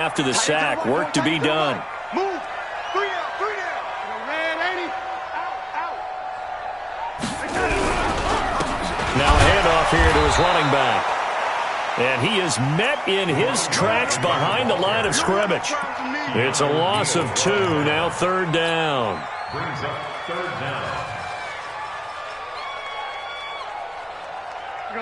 After the sack, work to be done. Move. 3 down, 3 down. Red 80. Out. Now a handoff here to his running back. And he is met in his tracks behind the line of scrimmage. It's a loss of 2, now 3rd down. Brings up 3rd down.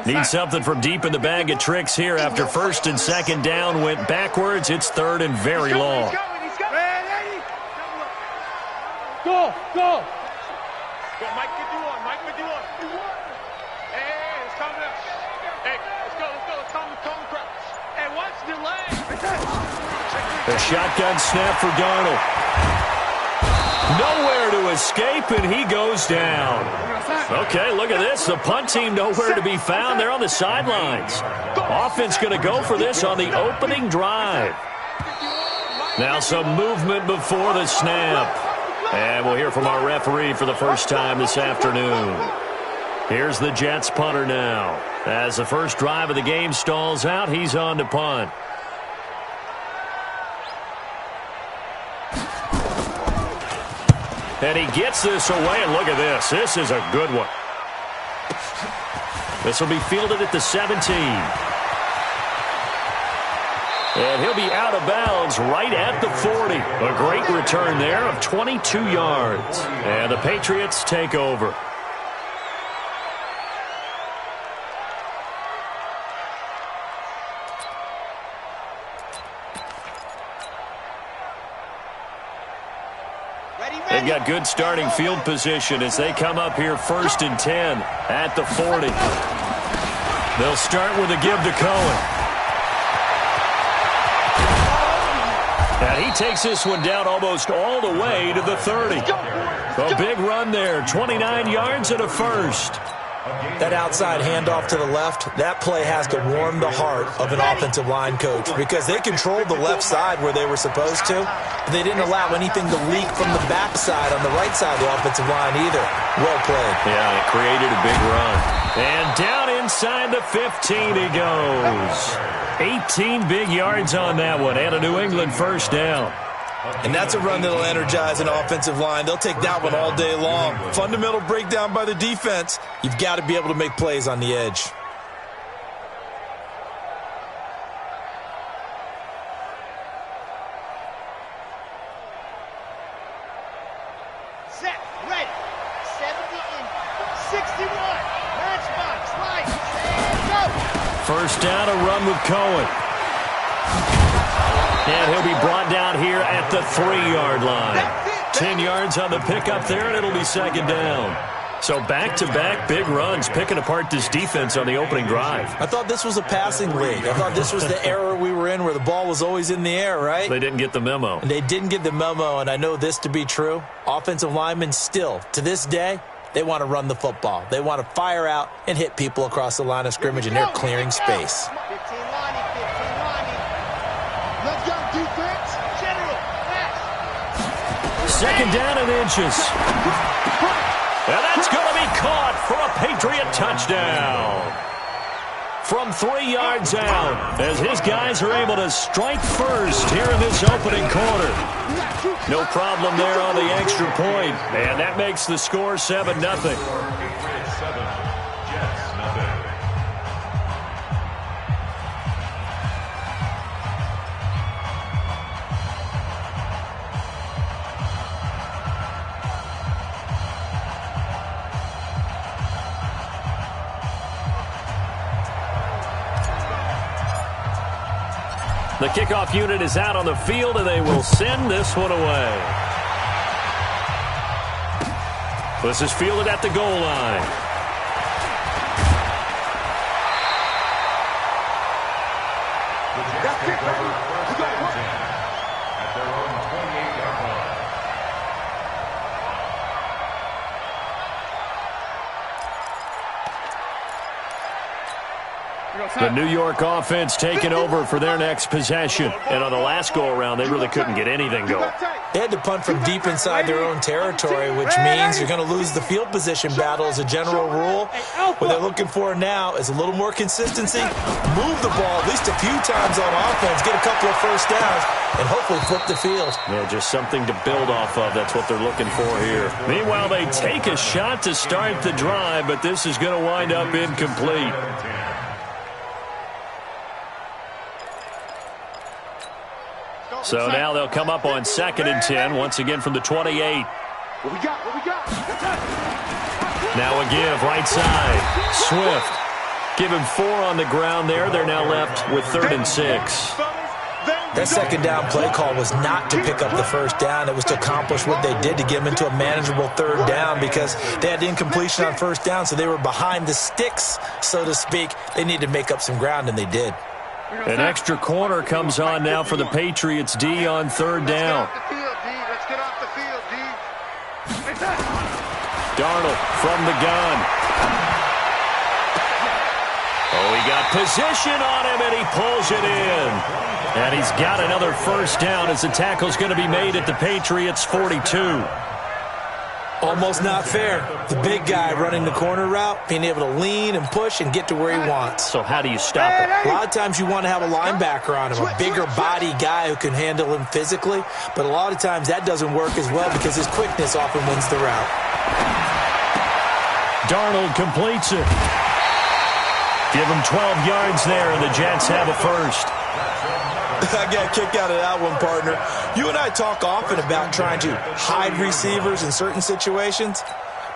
Need something from deep in the bag of tricks here after 1st and 2nd down went backwards. It's 3rd and very long. Go. Mike could do one. Hey, it's coming up. Hey, let's go. It's coming crouch. Hey, watch the leg. A shotgun snap for Darnold. Nowhere to escape, and he goes down. Okay, look at this. The punt team nowhere to be found. They're on the sidelines. Offense going to go for this on the opening drive. Now some movement before the snap. And we'll hear from our referee for the first time this afternoon. Here's the Jets punter now. As the first drive of the game stalls out, he's on to punt. And he gets this away, and look at this. This is a good one. This will be fielded at the 17. And he'll be out of bounds right at the 40. A great return there of 22 yards. And the Patriots take over. They've got good starting field position as they come up here 1st and 10 at the 40. They'll start with a give to Cohen. And he takes this one down almost all the way to the 30. A big run there, 29 yards and a first. That outside handoff to the left, that play has to warm the heart of an offensive line coach because they controlled the left side where they were supposed to, but they didn't allow anything to leak from the backside on the right side of the offensive line either. Well played. Yeah, it created a big run. And down inside the 15 he goes. 18 big yards on that one and a New England first down. And that's a run that'll energize an offensive line. They'll take that one all day long. Fundamental breakdown by the defense. You've got to be able to make plays on the edge. Set, ready. 70 in 61. Matchbox, light, go. First down, a run with Cohen. And he'll be brought down here at the 3-yard line. 10 yards on the pickup there, and it'll be 2nd down. So back-to-back big runs, picking apart this defense on the opening drive. I thought this was a passing league. I thought this was the era we were in where the ball was always in the air, right? They didn't get the memo. They didn't get the memo, and I know this to be true. Offensive linemen still, to this day, they want to run the football. They want to fire out and hit people across the line of scrimmage, and they're clearing space. 15 lining. Let's go, defense. General, pass. 2nd down and inches. And that's going to be caught for a Patriot touchdown. From 3 yards out, as his guys are able to strike first here in this opening quarter. No problem there on the extra point, and that makes the score 7-0. Patriots 7, Jets nothing. The kickoff unit is out on the field, and they will send this one away. This is fielded at the goal line. The Jets take over 1st and 10 at their own 28-yard line. We're going to The New York offense taking over for their next possession. And on the last go-around, they really couldn't get anything going. They had to punt from deep inside their own territory, which means you're going to lose the field position battle as a general rule. What they're looking for now is a little more consistency, move the ball at least a few times on offense, get a couple of first downs, and hopefully flip the field. Yeah, just something to build off of. That's what they're looking for here. Meanwhile, they take a shot to start the drive, but this is going to wind up incomplete. So now they'll come up on 2nd and 10, once again from the 28. What we got? Now a give, right side. Swift. Give him 4 on the ground there. They're now left with 3rd and 6. That second down play call was not to pick up the first down. It was to accomplish what they did to get them into a manageable 3rd down because they had incompletion on first down, so they were behind the sticks, so to speak. They needed to make up some ground, and they did. An extra corner comes on now for the Patriots. D on 3rd down. Let's get off the field, D. Darnold from the gun. Oh, he got position on him, and he pulls it in. And he's got another first down as the tackle's going to be made at the Patriots' 42. Almost not fair. The big guy running the corner route, being able to lean and push and get to where he wants. So how do you stop it? A lot of times you want to have a linebacker on him, a bigger body guy who can handle him physically, but a lot of times that doesn't work as well because his quickness often wins the route. Darnold completes it. Give him 12 yards there, and the Jets have a first. I got a kick out of that one, partner. You and I talk often about trying to hide receivers in certain situations,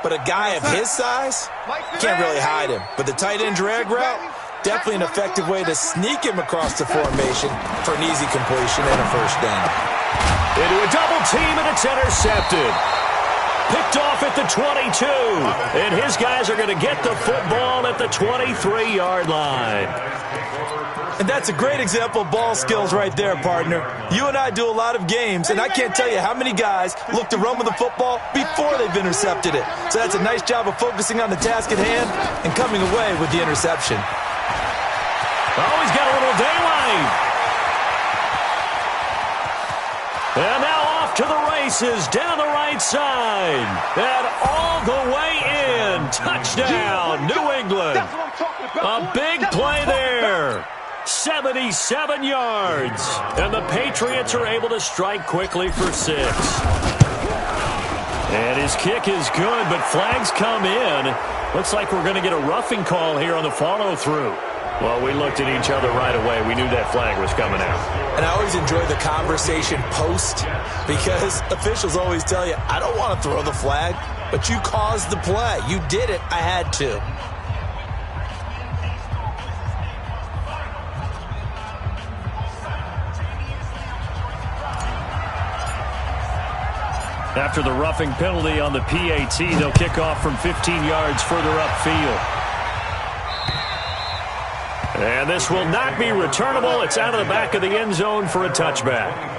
but a guy of his size, can't really hide him. But the tight end drag route, definitely an effective way to sneak him across the formation for an easy completion and a first down. Into a double team, and it's intercepted. Picked off at the 22, and his guys are going to get the football at the 23-yard line. And that's a great example of ball skills right there, partner. You and I do a lot of games, and I can't tell you how many guys look to run with the football before they've intercepted it. So that's a nice job of focusing on the task at hand and coming away with the interception. Oh, he's got a little daylight. And now off to the races down the right side. And all the way in. Touchdown, New England. A big play there. 77 yards. And the Patriots are able to strike quickly for 6. And his kick is good, but flags come in. Looks like we're going to get a roughing call here on the follow-through. Well, we looked at each other right away. We knew that flag was coming out. And I always enjoy the conversation post because officials always tell you, I don't want to throw the flag, but you caused the play. You did it. I had to. After the roughing penalty on the PAT, they'll kick off from 15 yards further upfield. And this will not be returnable. It's out of the back of the end zone for a touchback.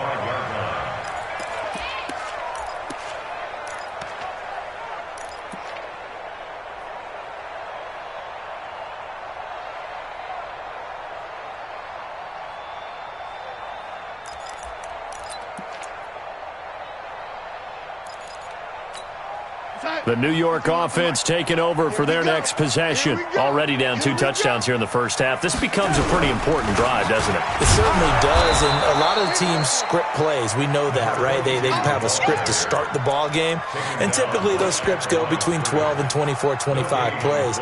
The New York offense taking over for their next possession. Already down 2 touchdowns here in the first half. This becomes a pretty important drive, doesn't it? It certainly does, and a lot of the teams script plays. We know that, right? They have a script to start the ball game, and typically those scripts go between 12 and 24, 25 plays.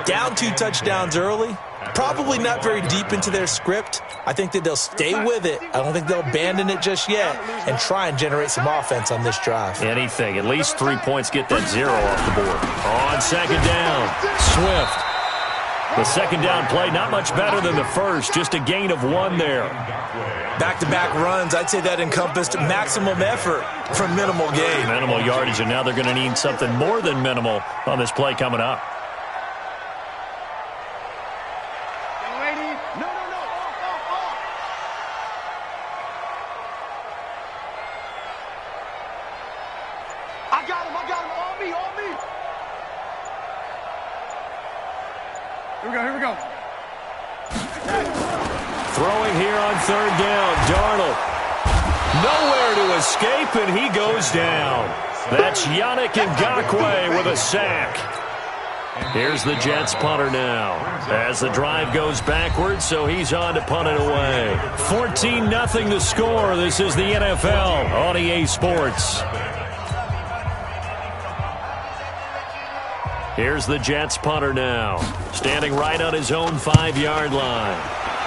Down 2 touchdowns early, probably not very deep into their script. I think that they'll stay with it. I don't think they'll abandon it just yet and try and generate some offense on this drive. Anything. At least 3 points, get that 0 off the board. On second down, Swift. The second down play, not much better than the first, just a gain of 1 there. Back-to-back runs, I'd say that encompassed maximum effort for minimal gain. Minimal yardage, and now they're going to need something more than minimal on this play coming up. Here we go. Throwing here on third down, Darnold. Nowhere to escape, and he goes down. That's Yannick Ngakoue with a sack. Here's the Jets punter now as the drive goes backwards, so he's on to punt it away. 14-0 the score. This is the NFL on EA Sports. Here's the Jets punter now, standing right on his own 5-yard line.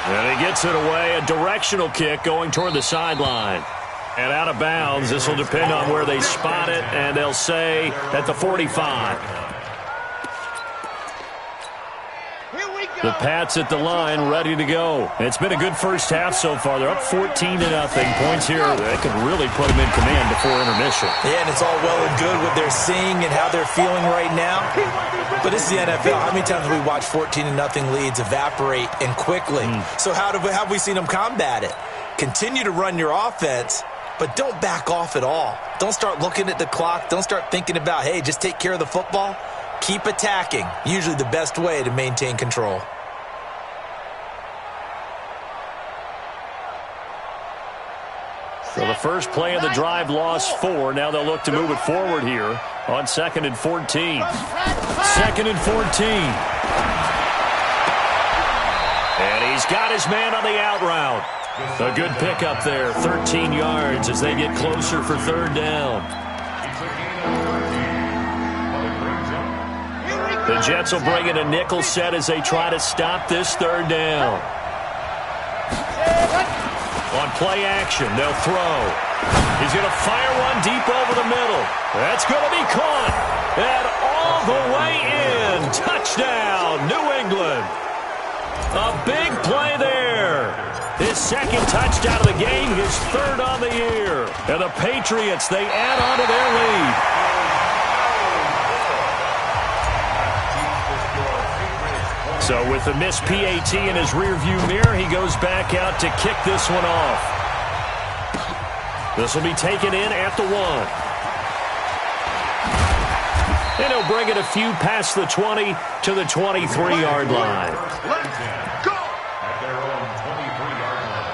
And he gets it away, a directional kick going toward the sideline. And out of bounds, this will depend on where they spot it, and they'll say at the 45. The Pats at the line, ready to go. It's been a good first half so far. They're up 14-0. Points here that could really put them in command before intermission. Yeah, and it's all well and good what they're seeing and how they're feeling right now. But this is the NFL. How many times have we watched 14-0 leads evaporate and quickly? So how have we seen them combat it? Continue to run your offense, but don't back off at all. Don't start looking at the clock. Don't start thinking about, hey, just take care of the football. Keep attacking. Usually the best way to maintain control. So the first play of the drive lost 4. Now they'll look to move it forward here on 2nd and 14. 2nd and 14. And he's got his man on the out route. A good pickup there, 13 yards as they get closer for third down. The Jets will bring in a nickel set as they try to stop this third down. On play action, they'll throw. He's going to fire one deep over the middle. That's going to be caught. And all the way in. Touchdown, New England. A big play there. His second touchdown of the game, his third on the year. And the Patriots, they add on to their lead. So with the missed PAT in his rearview mirror, he goes back out to kick this one off. This will be taken in at the 1. And he'll bring it a few past the 20 to the 23-yard line. Let's go! At their own 23-yard line.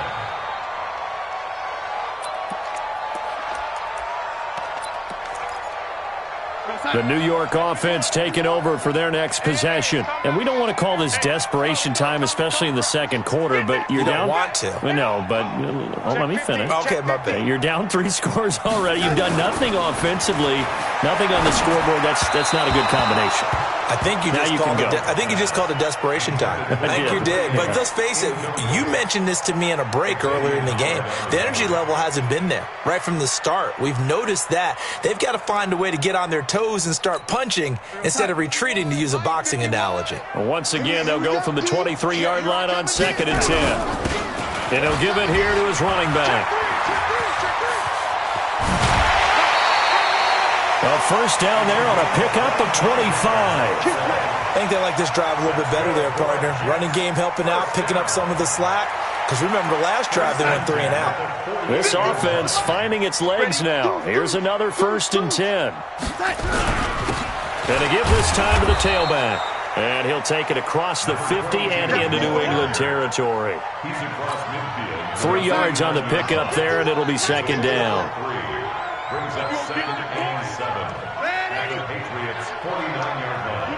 The New York offense taking over for their next possession. And we don't want to call this desperation time, especially in the second quarter, but you're down. You don't want to. No, but let me finish. Okay, my bad. You're down 3 scores already. You've done nothing offensively, nothing on the scoreboard. That's not a good combination. I think you just called it desperation time. I think you did. But let's face it, you mentioned this to me in a break earlier in the game. The energy level hasn't been there right from the start. We've noticed that. They've got to find a way to get on their toes and start punching instead of retreating, to use a boxing analogy. Once again, they'll go from the 23-yard line on 2nd and 10. And he'll give it here to his running back. A first down there on a pickup of 25. I think they like this drive a little bit better there, partner. Running game helping out, picking up some of the slack. Because remember, last drive they went 3 and out. This offense finding its legs now. Here's another 1st and 10. And to give this time to the tailback. And he'll take it across the 50 and into New England territory. 3 yards on the pickup there, and it'll be 2nd down. Brings up 2nd and 7. At the Patriots' 49-yard line.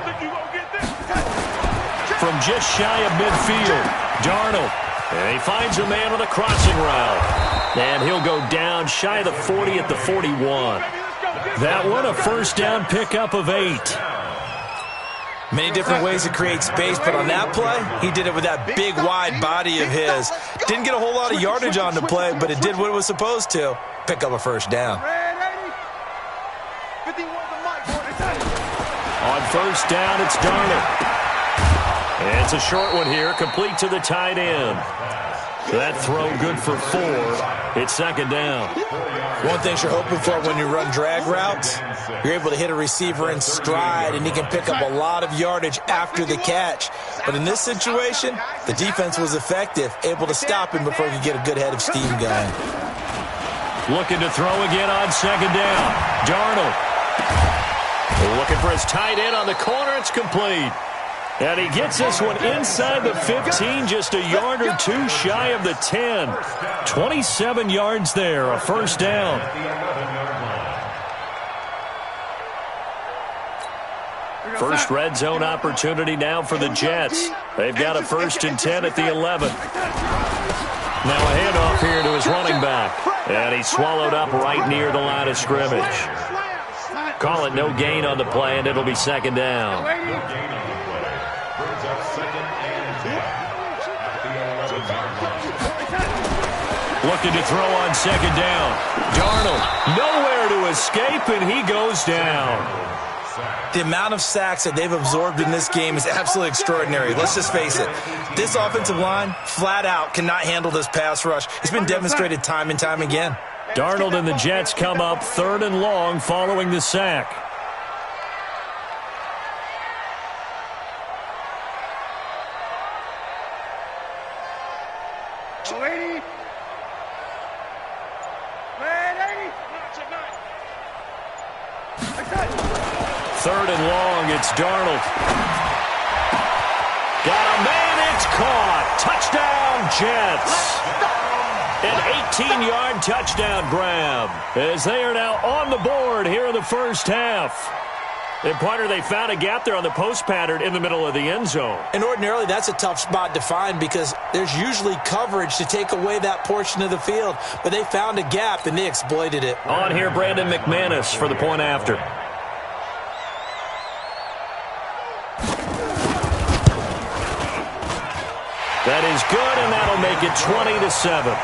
From just shy of midfield, Darnold. And he finds a man on a crossing route. And he'll go down shy of the 40 at the 41. That one a first down pickup of 8. Many different ways to create space, but on that play, he did it with that big, wide body of his. Didn't get a whole lot of yardage on the play, but it did what it was supposed to. Pick up a first down. On first down, it's Darnold. And it's a short one here, complete to the tight end. That throw good for 4. It's 2nd down. One thing you're hoping for when you run drag routes, you're able to hit a receiver in stride, and he can pick up a lot of yardage after the catch. But in this situation, the defense was effective, able to stop him before he could get a good head of steam going. Looking to throw again on 2nd down. Darnold. Looking for his tight end on the corner. It's complete. And he gets this one inside the 15, just a yard or two shy of the 10. 27 yards there, a first down. First red zone opportunity now for the Jets. They've got a 1st and 10 at the 11. Now a handoff here to his running back. And he's swallowed up right near the line of scrimmage. Call it no gain on the play, and it'll be 2nd down. Looking to throw on 2nd down. Darnold nowhere to escape, and he goes down. The amount of sacks that they've absorbed in this game is absolutely extraordinary. Let's just face it. This offensive line, flat out, cannot handle this pass rush. It's been demonstrated time and time again. Darnold and the Jets come up 3rd and long following the sack. Third and long, it's Darnold. Got a man, it's caught. Touchdown, Jets. An 18-yard touchdown grab as they are now on the board here in the first half. And partner, they found a gap there on the post pattern in the middle of the end zone. And ordinarily, that's a tough spot to find because there's usually coverage to take away that portion of the field. But they found a gap, and they exploited it. On here, Brandon McManus for the point after. That is good, and that'll make it 20-7.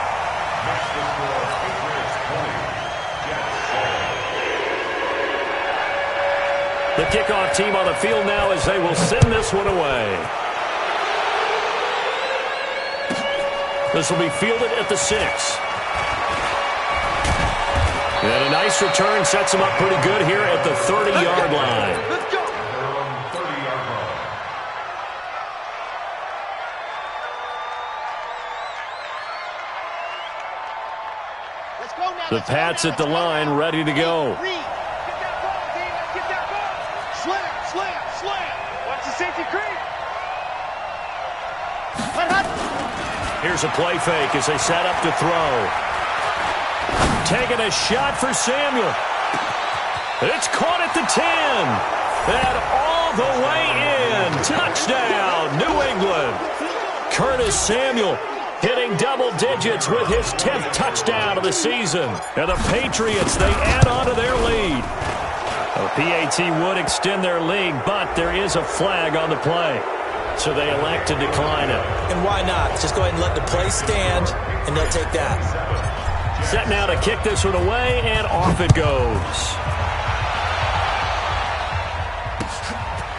The kickoff team on the field now as they will send this one away. This will be fielded at the 6. And a nice return sets them up pretty good here at the 30-yard line. Let's go. The Pats at the line, ready to go. Get that ball, Dean. Let's get that ball. Slam, slam, slam. Watch the safety creep. Here's a play fake as they set up to throw. Taking a shot for Samuel. It's caught at the 10. And all the way in. Touchdown, New England. Curtis Samuel hitting double digits with his 10th touchdown of the season. And the Patriots, they add on to their lead. The PAT would extend their lead, but there is a flag on the play. So they elect to decline it. And why not? Just go ahead and let the play stand, and they'll take that. Set now to kick this one away, and off it goes.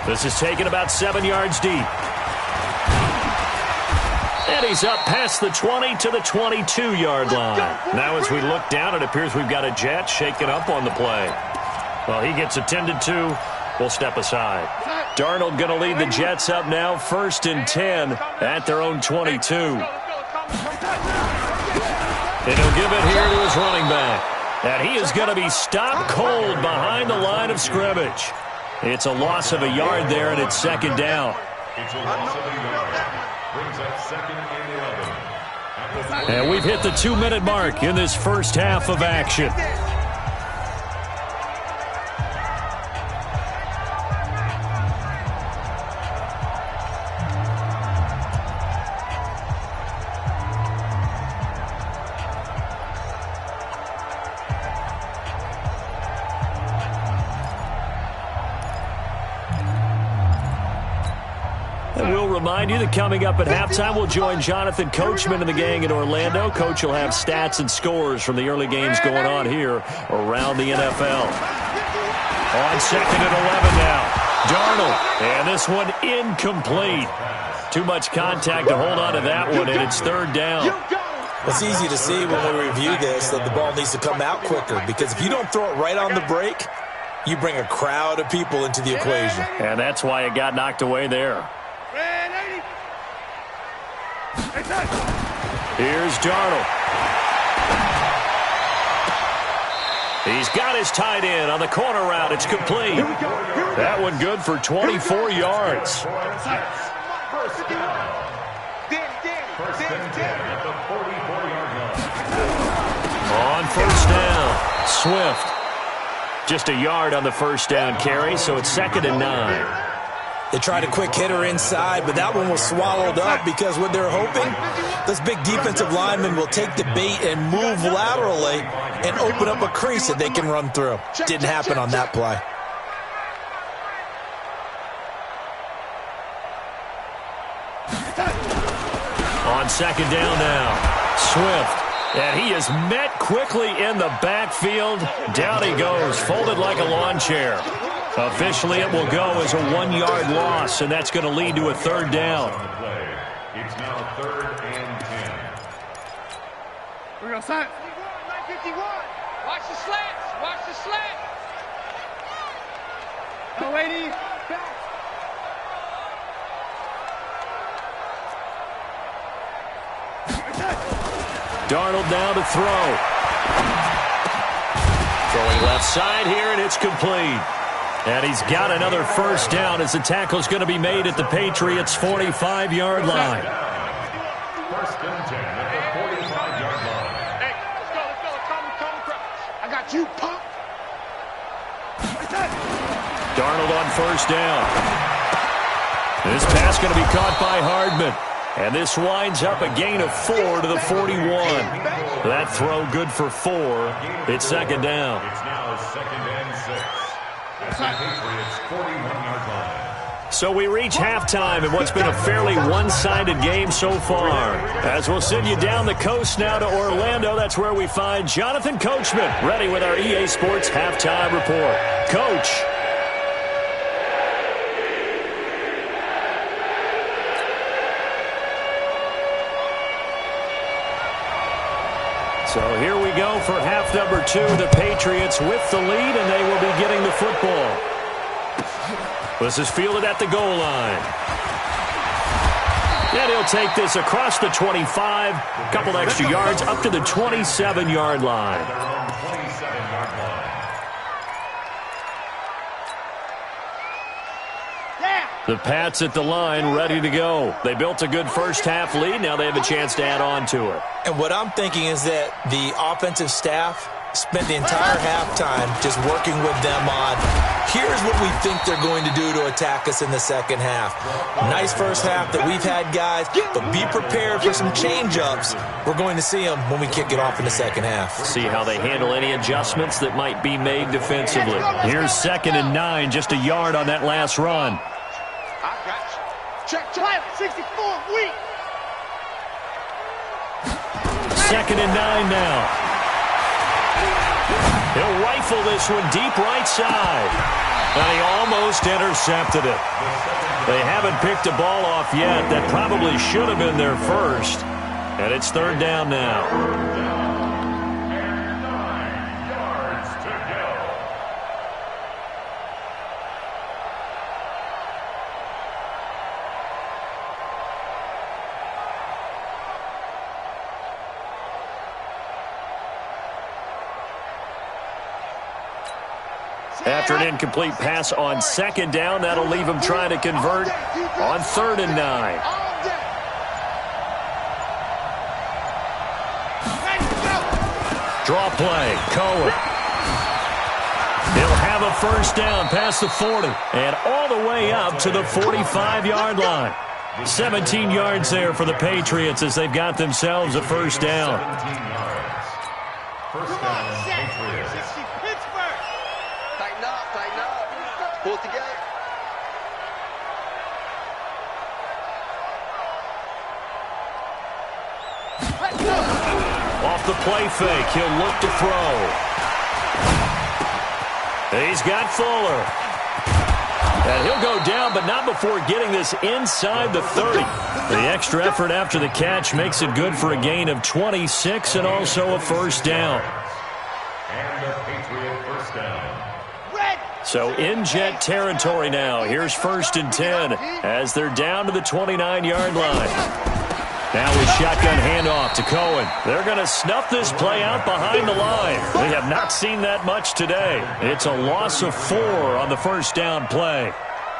This is taken about 7 yards deep. And he's up past the 20 to the 22-yard line. Now as we look down, it appears we've got a Jet shaken up on the play. Well, he gets attended to. We'll step aside. Darnold going to lead the Jets up now, 1st and 10 at their own 22. And he'll give it here to his running back. And he is going to be stopped cold behind the line of scrimmage. It's a loss of a yard there, and it's 2nd down. It's a loss of a yard. Brings up 2nd and 11. And we've hit the 2-minute mark in this first half of action. And we'll remind you that coming up at halftime, we'll join Jonathan Coachman and the gang in Orlando. Coach will have stats and scores from the early games going on here around the NFL. On 2nd and 11 now. Darnold. And this one incomplete. Too much contact to hold on to that one, and it's 3rd down. It's easy to see when we review this that the ball needs to come out quicker, because if you don't throw it right on the break, you bring a crowd of people into the equation. And that's why it got knocked away there. Here's Darnold. He's got his tight end on the corner route. It's complete. That one good for 24 yards. First down. First and 10 at the 44-yard line. On first down, Swift. Just a yard on the first down carry, so it's 2nd and 9. They tried a quick hitter inside, but that one was swallowed up because what they're hoping, those big defensive linemen will take the bait and move laterally and open up a crease that they can run through. Didn't happen on that play. On 2nd down now, Swift. And he is met quickly in the backfield. Down he goes, folded like a lawn chair. Officially, it will go as a 1-yard loss, and that's going to lead to a 3rd down. It's now 3rd and 10. We're going to sign. 951. Watch the slants. Watch the slant. Oh, lady. Back. Darnold now to throw. Throwing left side here, and it's complete. And he's got another first down as the tackle's going to be made at the Patriots' 45-yard line. First and 10 at the 45-yard line. Hey, let's go. Come. I got you, punk. Darnold on first down. This pass going to be caught by Hardman. And this winds up a gain of 4 to the 41. That throw good for 4. It's 2nd down. It's now 2nd and 6 at the Patriots' 41-yard line. So we reach halftime in what's been a fairly one-sided game so far. As we'll send you down the coast now to Orlando, that's where we find Jonathan Coachman, ready with our EA Sports halftime report. Coach. So here we go for half number 2. The Patriots with the lead, and they will be getting the football. This is fielded at the goal line. And he'll take this across the 25, a couple extra yards up to the 27-yard line. The Pats at the line, ready to go. They built a good first-half lead. Now they have a chance to add on to it. And what I'm thinking is that the offensive staff spent the entire halftime just working with them on, here's what we think they're going to do to attack us in the second half. Nice first half that we've had, guys, but be prepared for some change-ups. We're going to see them when we kick it off in the second half. See how they handle any adjustments that might be made defensively. Here's 2nd and 9, just a yard on that last run. I got you. Check. 64, weak. 2nd and 9 now. He'll rifle this one deep right side. And he almost intercepted it. They haven't picked a ball off yet. That probably should have been their first. And it's 3rd down now. After an incomplete pass on 2nd down, that'll leave him trying to convert on 3rd and 9. Draw play, Cohen. He'll have a first down past the 40 and all the way up to the 45-yard line. 17 yards there for the Patriots as they've got themselves a first down. 17 yards. First down, Patriots. Tighten up. Pull it together. Off the play fake, he'll look to throw. He's got Fuller. And he'll go down, but not before getting this inside the 30. The extra effort after the catch makes it good for a gain of 26 and also a first down. And a Patriot first down. So in Jet territory now. Here's 1st and 10 as they're down to the 29-yard line. Now with shotgun handoff to Cohen. They're going to snuff this play out behind the line. They have not seen that much today. It's a loss of 4 on the first down play.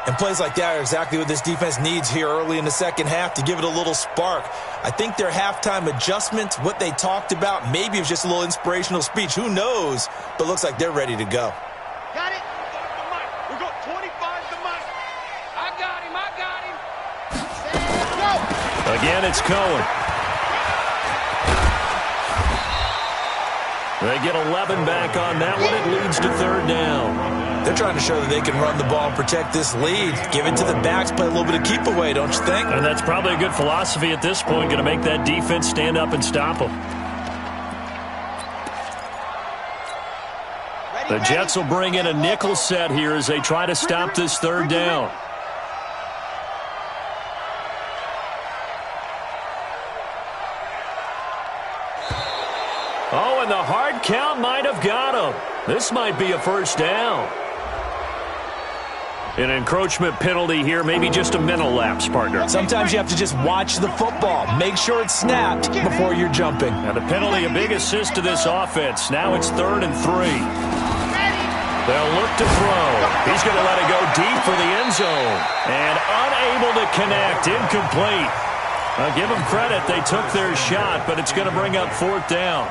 And plays like that are exactly what this defense needs here early in the second half to give it a little spark. I think their halftime adjustment, what they talked about, maybe it was just a little inspirational speech. Who knows? But looks like they're ready to go. Got it. We got 25 to Mike. I got him. Go. Again, it's Cohen. They get 11 back on that one. It leads to third down. They're trying to show that they can run the ball and protect this lead. Give it to the backs, play a little bit of keep away, don't you think? And that's probably a good philosophy at this point, going to make that defense stand up and stop them. The Jets will bring in a nickel set here as they try to stop this third down. Oh, and the hard count might have got him. This might be a first down. An encroachment penalty here, maybe just a mental lapse, partner. Sometimes you have to just watch the football. Make sure it's snapped before you're jumping. Now the penalty, a big assist to this offense. Now it's 3rd and 3. They'll look to throw. He's going to let it go deep for the end zone. And unable to connect, incomplete. I'll give them credit. They took their shot, but it's going to bring up 4th down.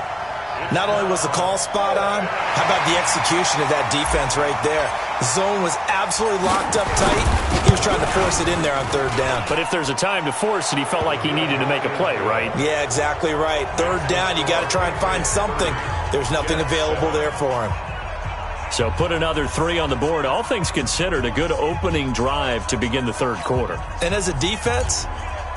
Not only was the call spot on, how about the execution of that defense right there? The zone was absolutely locked up tight. He was trying to force it in there on 3rd down. But if there's a time to force it, he felt like he needed to make a play, right? Yeah, exactly right. 3rd down, you got to try and find something. There's nothing available there for him. So put another 3 on the board. All things considered, a good opening drive to begin the third quarter. And as a defense,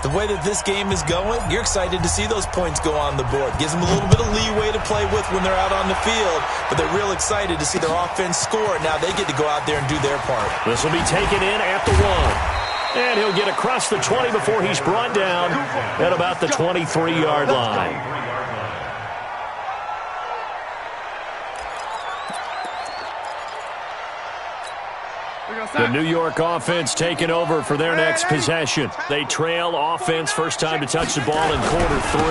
the way that this game is going, you're excited to see those points go on the board. Gives them a little bit of leeway to play with when they're out on the field, but they're real excited to see their offense score. Now they get to go out there and do their part. This will be taken in at the 1. And he'll get across the 20 before he's brought down at about the 23-yard line. The New York offense taking over for their next possession. They trail offense, first time to touch the ball in quarter 3,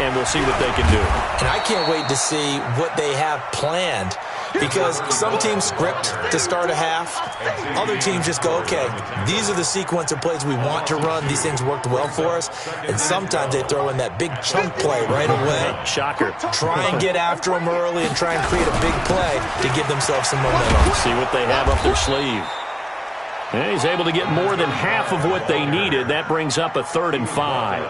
and we'll see what they can do. And I can't wait to see what they have planned, because some teams script to start a half. Other teams just go, okay, these are the sequence of plays we want to run. These things worked well for us. And sometimes they throw in that big chunk play right away. Shocker. Try and get after them early and try and create a big play to give themselves some momentum. See what they have up their sleeve. And he's able to get more than half of what they needed. That brings up a 3rd and 5.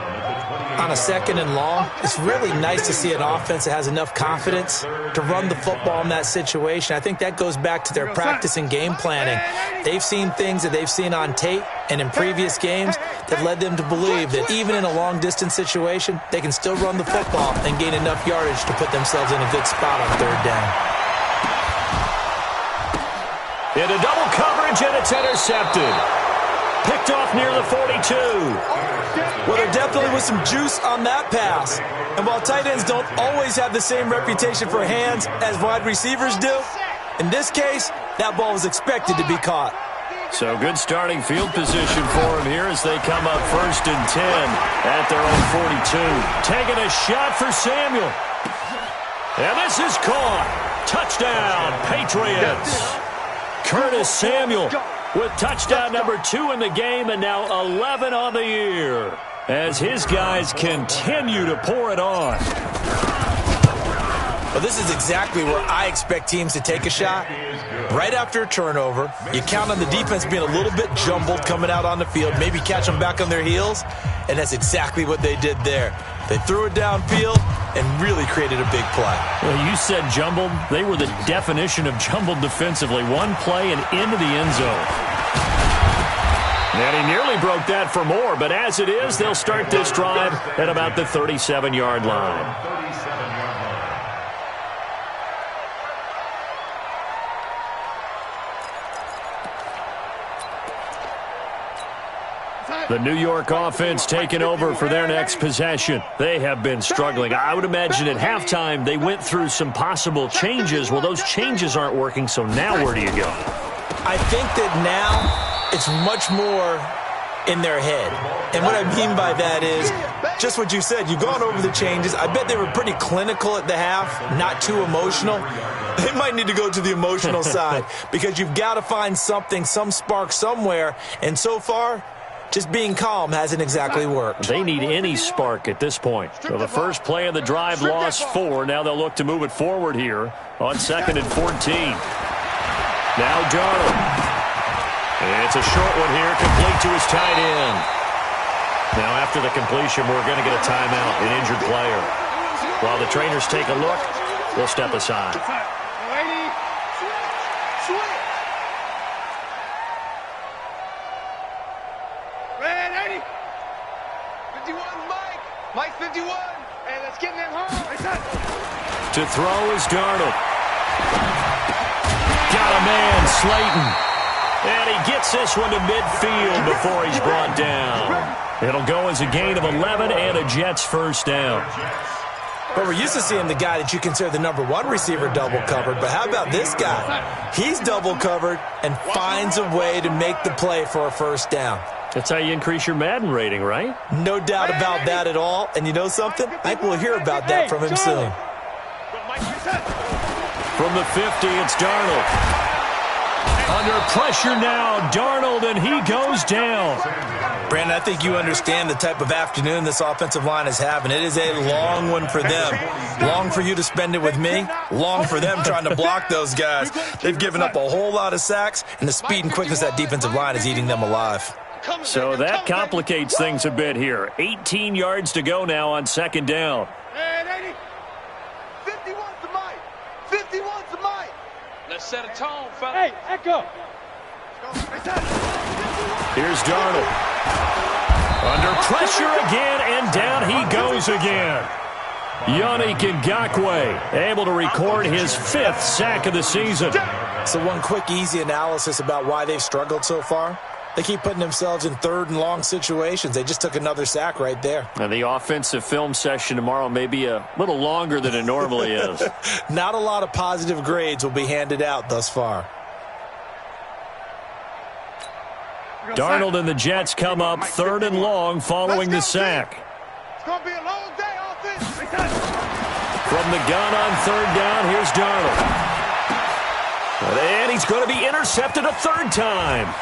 On a 2nd and long, it's really nice to see an offense that has enough confidence to run the football in that situation. I think that goes back to their practice and game planning. They've seen things that they've seen on tape and in previous games that led them to believe that even in a long-distance situation, they can still run the football and gain enough yardage to put themselves in a good spot on 3rd down. Into double coverage, and it's intercepted. Picked off near the 42. Well, there definitely was some juice on that pass. And while tight ends don't always have the same reputation for hands as wide receivers do, in this case, that ball was expected to be caught. So good starting field position for him here as they come up 1st and 10 at their own 42. Taking a shot for Samuel. And this is caught. Touchdown, Patriots. Curtis Samuel with touchdown number 2 in the game, and now 11 on the year as his guys continue to pour it on. Well, this is exactly where I expect teams to take a shot. Right after a turnover, you count on the defense being a little bit jumbled coming out on the field, maybe catch them back on their heels, and that's exactly what they did there. They threw it downfield and really created a big play. Well, you said jumbled. They were the definition of jumbled defensively. One play and into the end zone. And he nearly broke that for more, but as it is, they'll start this drive at about the 37-yard line. The New York offense taking over for their next possession. They have been struggling. I would imagine at halftime they went through some possible changes. Well, those changes aren't working, so now where do you go? I think that now it's much more in their head. And what I mean by that is just what you said. You've gone over the changes. I bet they were pretty clinical at the half, not too emotional. They might need to go to the emotional side because you've got to find something, some spark somewhere. And so far, just being calm hasn't exactly worked. They need any spark at this point. So the first play of the drive lost 4. Now they'll look to move it forward here on 2nd and 14. Now Darnold. It's a short one here, complete to his tight end. Now after the completion, we're going to get a timeout, an injured player. While the trainers take a look, we'll step aside. Mike 51. Hey, let's get him home. To throw is Darnold. Got a man, Slayton. And he gets this one to midfield before he's brought down. It'll go as a gain of 11 and a Jets first down. But we're used to seeing the guy that you consider the number 1 receiver double covered. But how about this guy? He's double covered and finds a way to make the play for a first down. That's how you increase your Madden rating, right? No doubt about that at all. And you know something? I think we'll hear about that from him soon. From the 50, it's Darnold. Under pressure now, Darnold, and he goes down. Brandon, I think you understand the type of afternoon this offensive line is having. It is a long one for them. Long for you to spend it with me. Long for them trying to block those guys. They've given up a whole lot of sacks, and the speed and quickness of that defensive line is eating them alive. So that complicates things a bit here. 18 yards to go now on 2nd down. And 51's the mic. 51's the mic. Let's set a tone, fella. Hey, echo. Here's Darnold. Under pressure again, and down he goes again. Yannick Ngakoue able to record his 5th sack of the season. So one quick, easy analysis about why they've struggled so far. They keep putting themselves in 3rd and long situations. They just took another sack right there. And the offensive film session tomorrow may be a little longer than it normally is. Not a lot of positive grades will be handed out thus far. Darnold and the Jets come up 3rd and long following the sack. It's going to be a long day, offense. From the gun on 3rd down, here's Darnold. And he's going to be intercepted a 3rd time.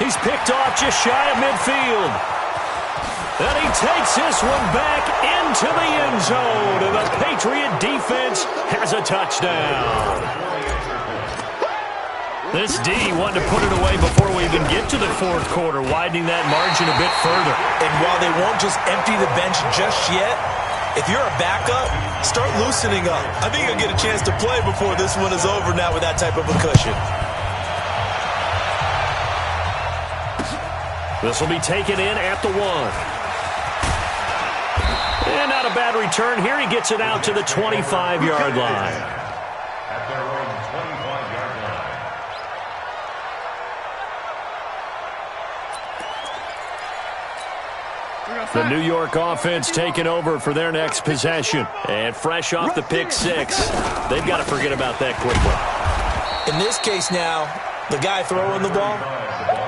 He's picked off just shy of midfield. And he takes this one back into the end zone. And the Patriot defense has a touchdown. This D wanted to put it away before we even get to the 4th quarter, widening that margin a bit further. And while they won't just empty the bench just yet, if you're a backup, start loosening up. I think you'll get a chance to play before this one is over now with that type of a cushion. This will be taken in at the 1. And not a bad return here. He gets it out to the 25-yard line. At their own 25-yard line. The New York offense taking over for their next possession. And fresh off the pick 6, they've got to forget about that quickly. In this case now, the guy throwing the ball,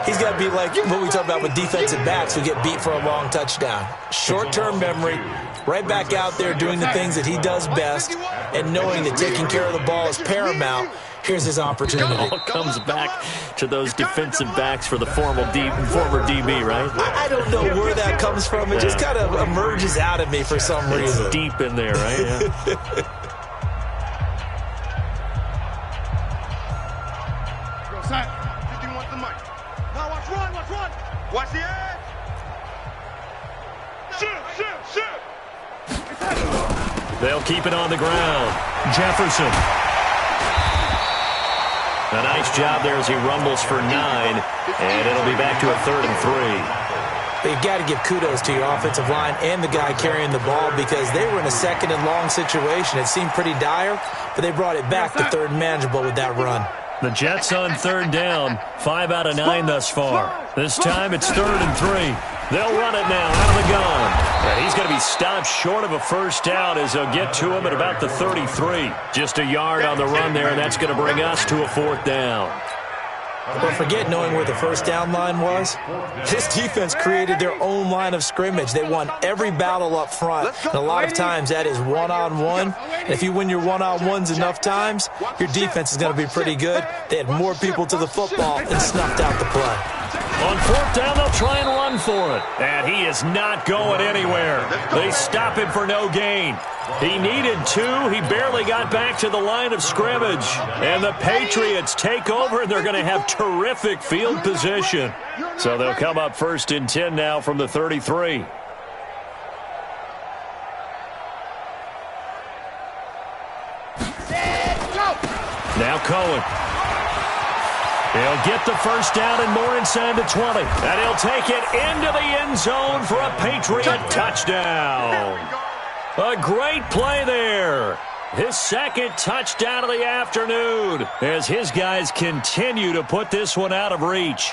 he's got to be like what we talk about with defensive backs who get beat for a long touchdown. Short-term memory, right back out there doing the things that he does best, and knowing that taking care of the ball is paramount. Here's his opportunity. It all comes back to those defensive backs for the former DB, right? I don't know where that comes from. It just kind of emerges out of me for some reason. It's deep in there, right? Yeah. Watch the edge. Shoot. They'll keep it on the ground. Jefferson. A nice job there as he rumbles for 9, and it'll be back to a 3rd and 3. You've got to give kudos to your offensive line and the guy carrying the ball because they were in a 2nd and long situation. It seemed pretty dire, but they brought it back to 3rd and manageable with that run. The Jets on 3rd down, 5 out of 9 thus far. This time it's 3rd and 3. They'll run it now out of the gun. And he's going to be stopped short of a first down as they'll get to him at about the 33. Just a yard on the run there, and that's going to bring us to a 4th down. But forget knowing where the first down line was. This defense created their own line of scrimmage. They won every battle up front. And a lot of times that is one-on-one. And if you win your one-on-ones enough times, your defense is going to be pretty good. They had more people to the football and snuffed out the play. On fourth down, they'll try and run for it. And he is not going anywhere. They stop him for no gain. He needed 2. He barely got back to the line of scrimmage. And the Patriots take over, and they're going to have terrific field position. So they'll come up 1st and 10 now from the 33. Now Cohen. He'll get the first down and more inside the 20. And he'll take it into the end zone for a Patriot touchdown. A great play there. His second touchdown of the afternoon as his guys continue to put this one out of reach.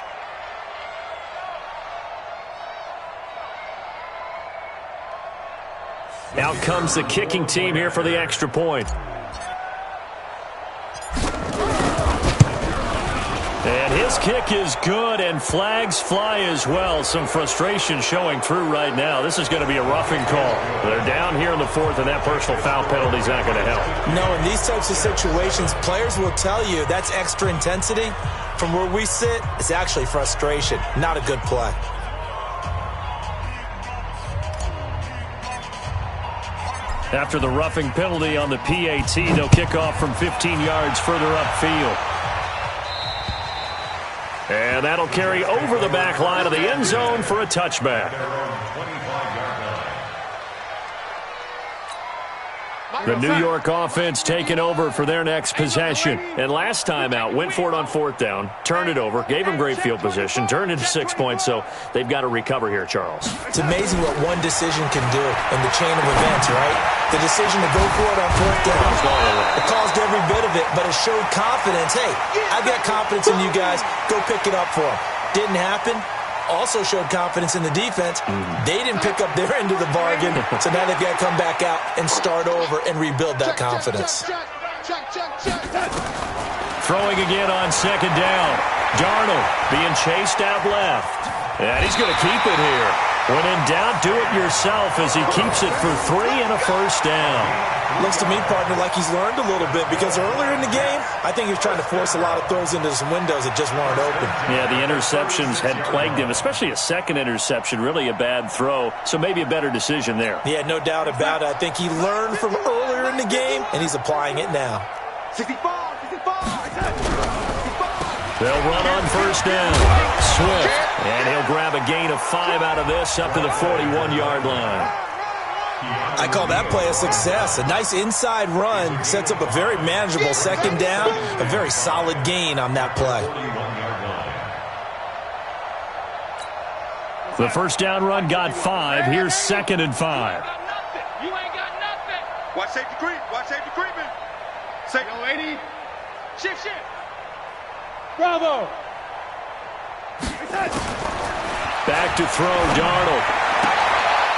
Out comes the kicking team here for the extra point. And his kick is good, and flags fly as well. Some frustration showing through right now. This is going to be a roughing call. They're down here in the 4th, and that personal foul penalty is not going to help. No, in these types of situations, players will tell you that's extra intensity. From where we sit, it's actually frustration. Not a good play. After the roughing penalty on the PAT, they'll kick off from 15 yards further upfield. And that'll carry over the back line of the end zone for a touchback. The New York offense taking over for their next possession. And last time out, went for it on 4th down, turned it over, gave them great field position, turned into 6 points, so they've got to recover here, Charles. It's amazing what one decision can do in the chain of events, right? The decision to go for it on 4th down, it caused every bit of it, but it showed confidence. Hey, I've got confidence in you guys. Go pick it up for them. Didn't happen. Also showed confidence in the defense. They didn't pick up their end of the bargain, so now they've got to come back out and start over and rebuild that confidence. Throwing again on 2nd down. Darnold being chased out left. And he's going to keep it here. When in doubt, do it yourself as he keeps it for 3 and a first down. Looks to me, partner, like he's learned a little bit because earlier in the game, I think he was trying to force a lot of throws into some windows that just weren't open. Yeah, the interceptions had plagued him, especially a second interception, really a bad throw, so maybe a better decision there. Yeah, no doubt about it. I think he learned from earlier in the game, and he's applying it now. 65. They'll run on first down. Swift, and he'll grab a gain of 5 out of this up to the 41-yard line. I call that play a success. A nice inside run sets up a very manageable 2nd down, a very solid gain on that play. The first down run got 5. Here's 2nd and 5. You ain't got nothing. Watch safety creep. Watch safety creeping. Safety lady. Shift. Bravo. Back to throw, Darnold.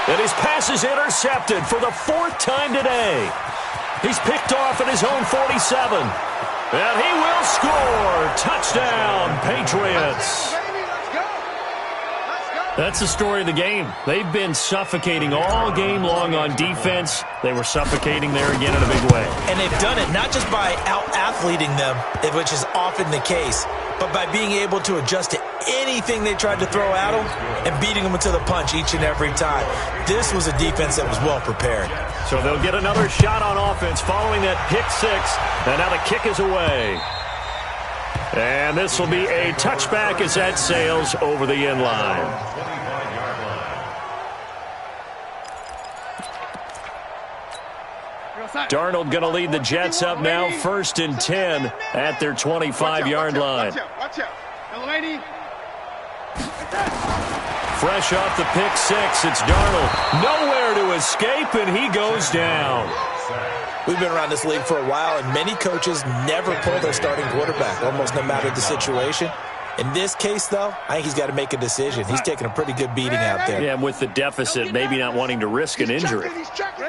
And his pass is intercepted for the 4th time today. He's picked off at his own 47. And he will score. Touchdown, Patriots. That's the story of the game. They've been suffocating all game long on defense. They were suffocating there again in a big way. And they've done it not just by out-athleting them, which is often the case, but by being able to adjust to anything they tried to throw at them and beating them to the punch each and every time. This was a defense that was well prepared. So they'll get another shot on offense following that pick 6. And now the kick is away. And this will be a touchback as that sails over the end line. Darnold going to lead the Jets up now, 1st and 10 at their 25-yard line. Watch out. Lady. Fresh off the pick 6, it's Darnold. Nowhere to escape, and he goes down. We've been around this league for a while, and many coaches never pull their starting quarterback, almost no matter the situation. In this case, though, I think he's got to make a decision. He's taking a pretty good beating out there. Yeah, and with the deficit, maybe not wanting to risk an injury.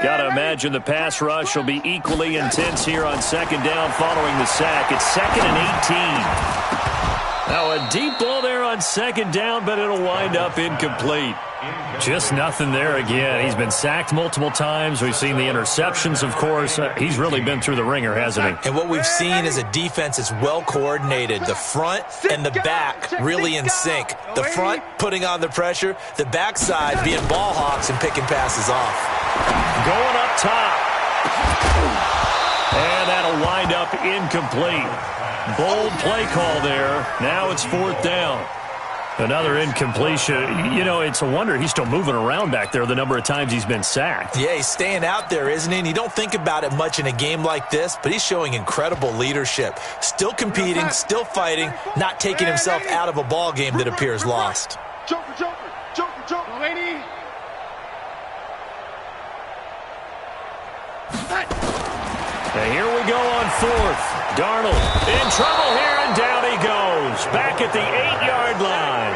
Got to imagine the pass rush will be equally intense here on 2nd down following the sack. It's 2nd and 18. Now a deep ball there on second down, but it'll wind up incomplete. Just nothing there again. He's been sacked multiple times. We've seen the interceptions, of course. He's really been through the ringer, hasn't he? And what we've seen is a defense that's well coordinated. The front and the back really in sync. The front putting on the pressure, the backside being ball hawks and picking passes off. Going up top. And that'll wind up incomplete. Bold play call there. Now it's 4th down. Another incompletion. You know, it's a wonder he's still moving around back there the number of times he's been sacked. Yeah, he's staying out there, isn't he? And you don't think about it much in a game like this, but he's showing incredible leadership. Still competing, still fighting, not taking himself out of a ball game that appears lost. Joker, lady. And here we go on 4th. Darnold in trouble here, and down he goes. Back at the 8-yard line.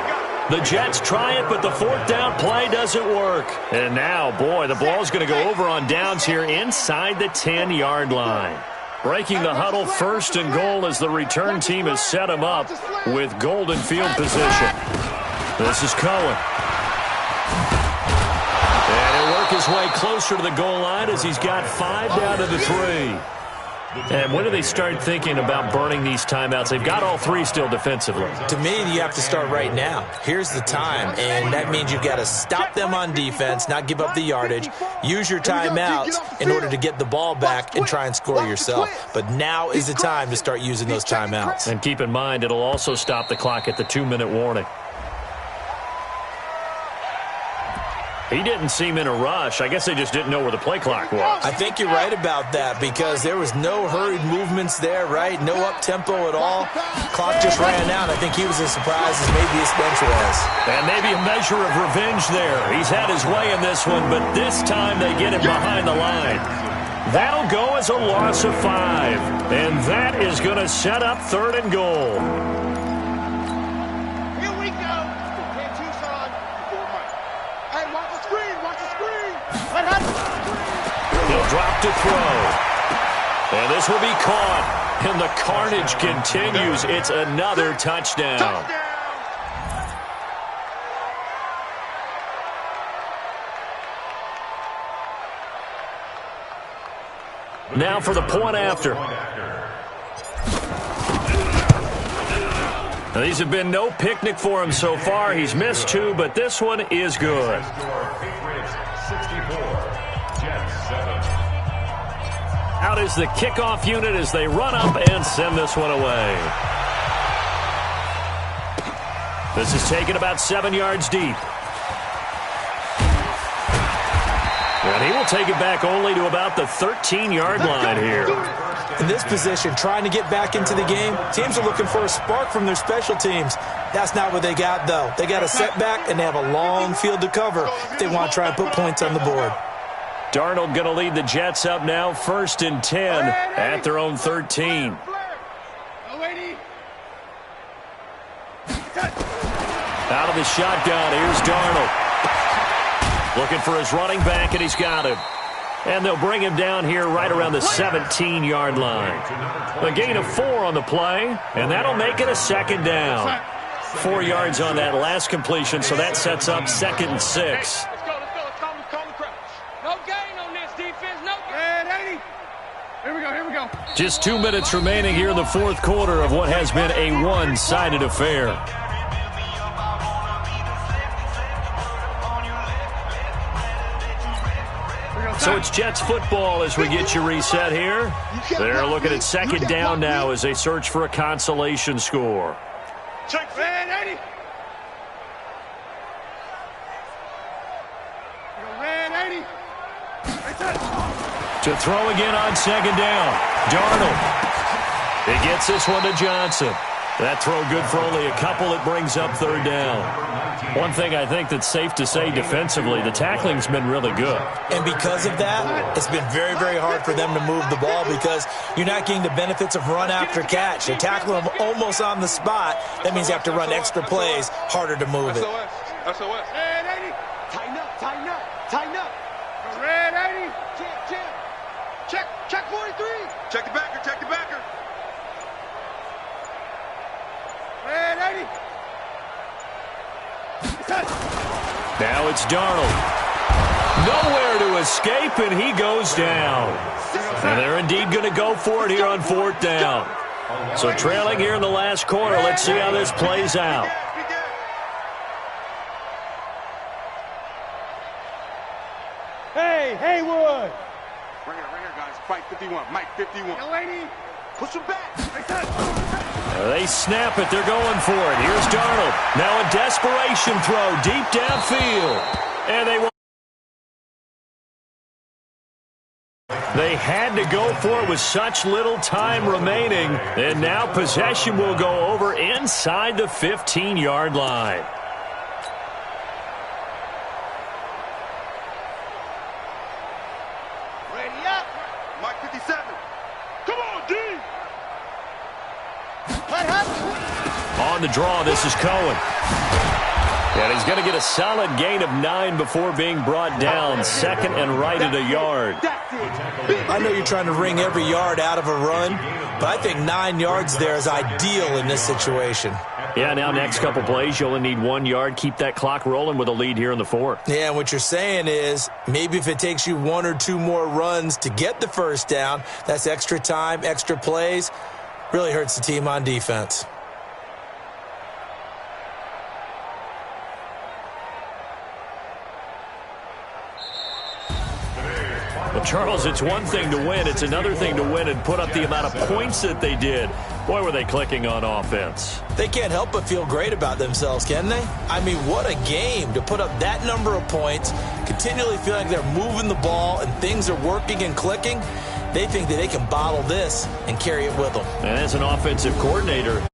The Jets try it, but the 4th down play doesn't work. And now, boy, the ball's going to go over on downs here inside the 10-yard line. Breaking the huddle, 1st and goal as the return team has set him up with golden field position. This is Cohen. And he'll work his way closer to the goal line as he's got 5 down to the 3. And when do they start thinking about burning these timeouts? They've got all 3 still defensively. To me, you have to start right now. Here's the time, and that means you've got to stop them on defense, not give up the yardage, use your timeouts in order to get the ball back and try and score yourself. But now is the time to start using those timeouts. And keep in mind, it'll also stop the clock at the 2-minute warning. He didn't seem in a rush. I guess they just didn't know where the play clock was. I think you're right about that because there was no hurried movements there, right? No up-tempo at all. Clock just ran out. I think he was as surprised as maybe his bench was. And maybe a measure of revenge there. He's had his way in this one, but this time they get him behind the line. That'll go as a loss of 5. And that is going to set up 3rd and goal. He'll drop to throw. And this will be caught. And the carnage continues. It's another touchdown. Now for the point after. Now, these have been no picnic for him so far. He's missed 2, but this one is good. Out is the kickoff unit as they run up and send this one away. This is taken about 7 yards deep. And he will take it back only to about the 13-yard line here. In this position, trying to get back into the game, teams are looking for a spark from their special teams. That's not what they got, though. They got a setback, and they have a long field to cover if they want to try and put points on the board. Darnold going to lead the Jets up now, 1st and 10 at their own 13. Out of the shotgun, here's Darnold. Looking for his running back, and he's got him. And they'll bring him down here right around the 17-yard line. A gain of 4 on the play, and that'll make it a 2nd down. 4 yards on that last completion, so that sets up 2nd and 6. Here we go. Just 2 minutes remaining here in the 4th quarter of what has been a one-sided affair. So it's Jets football as we get you reset here. They're looking at 2nd down now as they search for a consolation score. Check red, Eddie. Red, Eddie. To throw again on 2nd down. Darnold. He gets this one to Johnson. That throw good for only a couple. It brings up 3rd down. One thing I think that's safe to say defensively, the tackling's been really good. And because of that, it's been very, very hard for them to move the ball because you're not getting the benefits of run after catch. You're tackling them almost on the spot. That means you have to run extra plays, harder to move it. SOS. Red 80. Tighten up. Red 80. Check 43. Check the backer. Red 80. Now it's Darnold. Nowhere to escape, and he goes down. And they're indeed going to go for it here on 4th down. So trailing here in the last quarter. Let's see how this plays out. Hey, Haywood! Right here, guys. Fight 51. Mike 51. Yo, lady, push him back. They snap it. They're going for it. Here's Darnold. Now a desperation throw deep downfield. And they had to go for it with such little time remaining. And now possession will go over inside the 15-yard line. Ready up. Mike 57. Come on, D. What happened? On the draw, this is Cohen. And he's going to get a solid gain of 9 before being brought down. 2nd and right at a yard. I know you're trying to wring every yard out of a run, but I think 9 yards there is ideal in this situation. Yeah, now next couple plays, you only need 1 yard. Keep that clock rolling with a lead here in the 4th. Yeah, and what you're saying is maybe if it takes you 1 or 2 more runs to get the first down, that's extra time, extra plays, really hurts the team on defense. Well, Charles, it's one thing to win. It's another thing to win and put up the amount of points that they did. Boy, were they clicking on offense. They can't help but feel great about themselves, can they? I mean, what a game to put up that number of points, continually feel like they're moving the ball and things are working and clicking. They think that they can bottle this and carry it with them. And as an offensive coordinator,